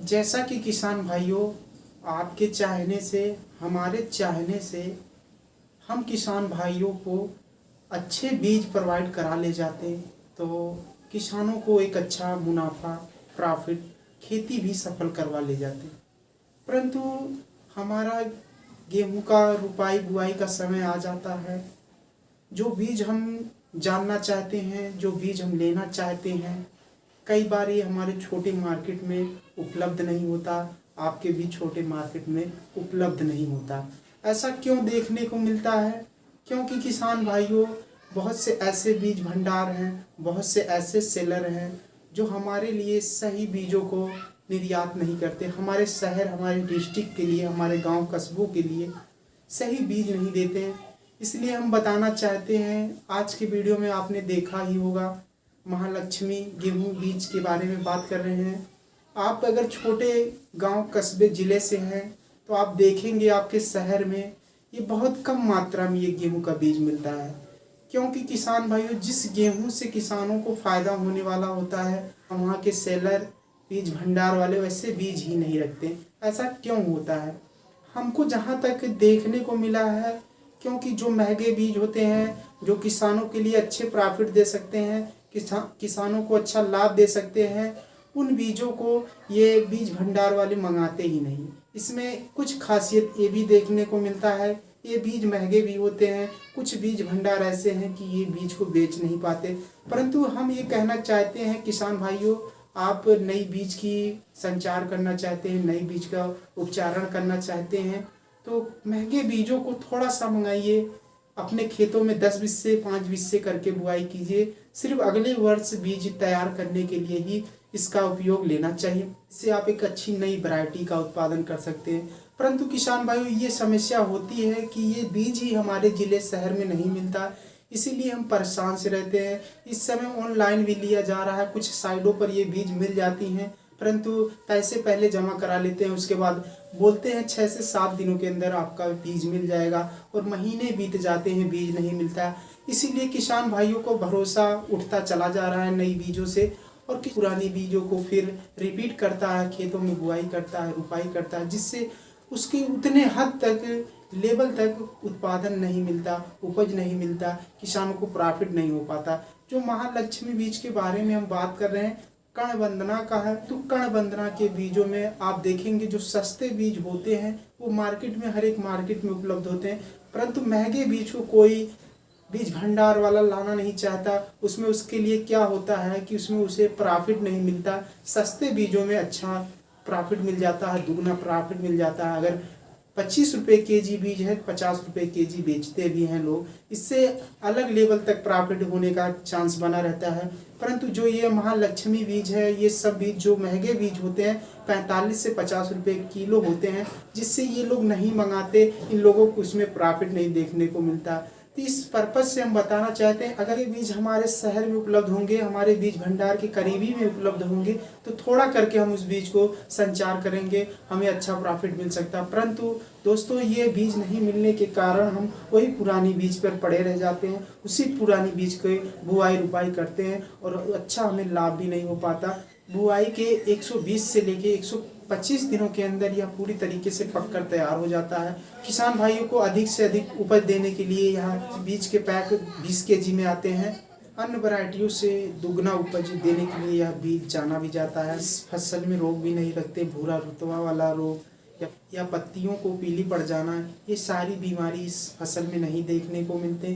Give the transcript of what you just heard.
जैसा कि किसान भाइयों, आपके चाहने से, हमारे चाहने से हम किसान भाइयों को अच्छे बीज प्रोवाइड करा ले जाते तो किसानों को एक अच्छा मुनाफा, प्रॉफिट, खेती भी सफल करवा ले जाते। परंतु हमारा गेहूं का रुपाई बुआई का समय आ जाता है। जो बीज हम जानना चाहते हैं, जो बीज हम लेना चाहते हैं, कई बार ये हमारे छोटे मार्केट में उपलब्ध नहीं होता, आपके भी छोटे मार्केट में उपलब्ध नहीं होता। ऐसा क्यों देखने को मिलता है? क्योंकि किसान भाइयों, बहुत से ऐसे बीज भंडार हैं, बहुत से ऐसे सेलर हैं जो हमारे लिए सही बीजों को निर्यात नहीं करते। हमारे शहर, हमारे डिस्ट्रिक्ट के लिए, हमारे गांव कस्बों के लिए सही बीज नहीं देते हैं। इसलिए हम बताना चाहते हैं, आज के वीडियो में आपने देखा ही होगा, महालक्ष्मी गेहूं बीज के बारे में बात कर रहे हैं। आप अगर छोटे गांव कस्बे ज़िले से हैं तो आप देखेंगे आपके शहर में ये बहुत कम मात्रा में ये गेहूं का बीज मिलता है। क्योंकि किसान भाइयों, जिस गेहूं से किसानों को फ़ायदा होने वाला होता है, वहाँ के सेलर, बीज भंडार वाले वैसे बीज ही नहीं रखते। ऐसा क्यों होता है? हमको जहाँ तक देखने को मिला है, क्योंकि जो महंगे बीज होते हैं, जो किसानों के लिए अच्छे प्रॉफिट दे सकते हैं, किसानों को अच्छा लाभ दे सकते हैं, उन बीजों को ये बीज भंडार वाले मंगाते ही नहीं। इसमें कुछ खासियत ये भी देखने को मिलता है, ये बीज महंगे भी होते हैं। कुछ बीज भंडार ऐसे हैं कि ये बीज को बेच नहीं पाते। परंतु हम ये कहना चाहते हैं किसान भाइयों, आप नई बीज की संचार करना चाहते हैं, नई बीज का उपचारण करना चाहते हैं तो महंगे बीजों को थोड़ा सा मंगाइए। अपने खेतों में 10 बिस्से 5 बिस्से करके बुआई कीजिए। सिर्फ अगले वर्ष बीज तैयार करने के लिए ही इसका उपयोग लेना चाहिए। इससे आप एक अच्छी नई वैरायटी का उत्पादन कर सकते हैं। परंतु किसान भाइयों, ये समस्या होती है कि ये बीज ही हमारे ज़िले शहर में नहीं मिलता, इसीलिए हम परेशान से रहते हैं। इस समय ऑनलाइन भी लिया जा रहा है, कुछ साइटों पर ये बीज मिल जाती हैं, परंतु पैसे पहले जमा करा लेते हैं, उसके बाद बोलते हैं 6 से 7 दिनों के अंदर आपका बीज मिल जाएगा, और महीने बीत जाते हैं, बीज नहीं मिलता। इसीलिए किसान भाइयों को भरोसा उठता चला जा रहा है नई बीजों से, और पुरानी बीजों को फिर रिपीट करता है, खेतों में बुआई करता है, रुपाई करता है, जिससे उसके उतने हद तक, लेवल तक उत्पादन नहीं मिलता, उपज नहीं मिलता, किसानों को प्रॉफिट नहीं हो पाता। जो महालक्ष्मी बीज के बारे में हम बात कर रहे हैं, कण वंदना का है, तो कण वंदना के बीजों में आप देखेंगे जो सस्ते बीज होते हैं वो मार्केट में, हर एक मार्केट में उपलब्ध होते हैं। परंतु महंगे बीज को कोई बीज भंडार वाला लाना नहीं चाहता। उसमें उसके लिए क्या होता है कि उसमें उसे प्रॉफिट नहीं मिलता। सस्ते बीजों में अच्छा प्रॉफिट मिल जाता है, दुगना प्रॉफिट मिल जाता है। अगर 25 रुपये केजी बीज है, 50 रुपये केजी बेचते भी हैं लोग, इससे अलग लेवल तक प्रॉफिट होने का चांस बना रहता है। परंतु जो ये महालक्ष्मी बीज है, ये सब बीज जो महंगे बीज होते हैं 45 से 50 रुपये किलो होते हैं, जिससे ये लोग नहीं मंगाते, इन लोगों को उसमें प्रॉफिट नहीं देखने को मिलता। तो इस पर्पज़ से हम बताना चाहते हैं, अगर ये बीज हमारे शहर में उपलब्ध होंगे, हमारे बीज भंडार के करीबी में उपलब्ध होंगे, तो थोड़ा करके हम उस बीज को संचार करेंगे, हमें अच्छा प्रॉफिट मिल सकता है। परंतु दोस्तों, ये बीज नहीं मिलने के कारण हम वही पुरानी बीज पर पड़े रह जाते हैं, उसी पुरानी बीज के बुआई रुपाई करते हैं और अच्छा हमें लाभ भी नहीं हो पाता। बुआई के 120 से लेके 125 दिनों के अंदर यह पूरी तरीके से पककर तैयार हो जाता है। किसान भाइयों को अधिक से अधिक उपज देने के लिए यहाँ बीज के पैक 20 केजी में आते हैं। अन्य वैरायटियों से दुगना उपज देने के लिए यह बीज जाना भी जाता है। इस फसल में रोग भी नहीं लगते, भूरा रुतवा वाला रोग या पत्तियों को पीली पड़ जाना, ये सारी बीमारी इस फसल में नहीं देखने को मिलते।